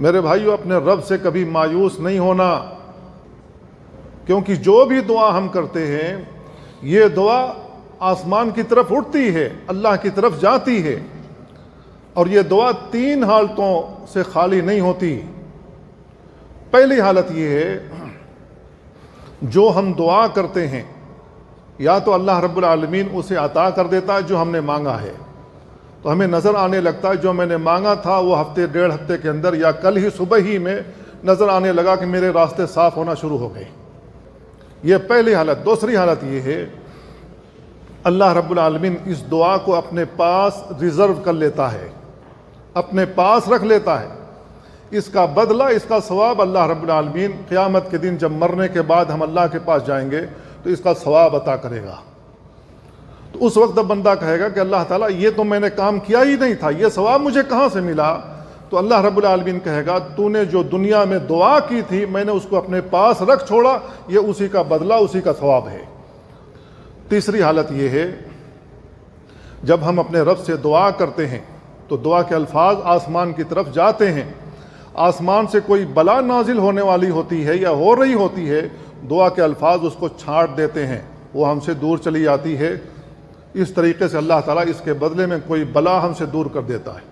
میرے بھائیو، اپنے رب سے کبھی مایوس نہیں ہونا، کیونکہ جو بھی دعا ہم کرتے ہیں یہ دعا آسمان کی طرف اٹھتی ہے، اللہ کی طرف جاتی ہے، اور یہ دعا 3 حالتوں سے خالی نہیں ہوتی۔ پہلی حالت یہ ہے، جو ہم دعا کرتے ہیں یا تو اللہ رب العالمین اسے عطا کر دیتا ہے جو ہم نے مانگا ہے، تو ہمیں نظر آنے لگتا ہے جو میں نے مانگا تھا وہ ہفتے 1.5 ہفتے کے اندر یا کل ہی صبح ہی میں نظر آنے لگا کہ میرے راستے صاف ہونا شروع ہو گئے۔ یہ پہلی حالت۔ دوسری حالت یہ ہے، اللہ رب العالمین اس دعا کو اپنے پاس ریزرو کر لیتا ہے، اپنے پاس رکھ لیتا ہے۔ اس کا بدلہ، اس کا ثواب اللہ رب العالمین قیامت کے دن جب مرنے کے بعد ہم اللہ کے پاس جائیں گے تو اس کا ثواب عطا کرے گا۔ تو اس وقت بندہ کہے گا کہ اللہ تعالیٰ یہ تو میں نے کام کیا ہی نہیں تھا، یہ ثواب مجھے کہاں سے ملا؟ تو اللہ رب العالمین کہے گا تو نے جو دنیا میں دعا کی تھی میں نے اس کو اپنے پاس رکھ چھوڑا، یہ اسی کا بدلہ، اسی کا ثواب ہے۔ تیسری حالت یہ ہے، جب ہم اپنے رب سے دعا کرتے ہیں تو دعا کے الفاظ آسمان کی طرف جاتے ہیں، آسمان سے کوئی بلا نازل ہونے والی ہوتی ہے یا ہو رہی ہوتی ہے، دعا کے الفاظ اس کو چھانٹ دیتے ہیں، وہ ہم سے دور چلی جاتی ہے۔ اس طریقے سے اللہ تعالیٰ اس کے بدلے میں کوئی بلا ہم سے دور کر دیتا ہے۔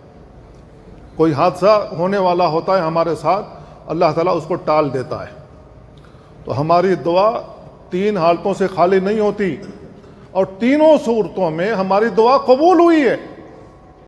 کوئی حادثہ ہونے والا ہوتا ہے ہمارے ساتھ، اللہ تعالیٰ اس کو ٹال دیتا ہے۔ تو ہماری دعا 3 حالتوں سے خالی نہیں ہوتی، اور تینوں صورتوں میں ہماری دعا قبول ہوئی ہے۔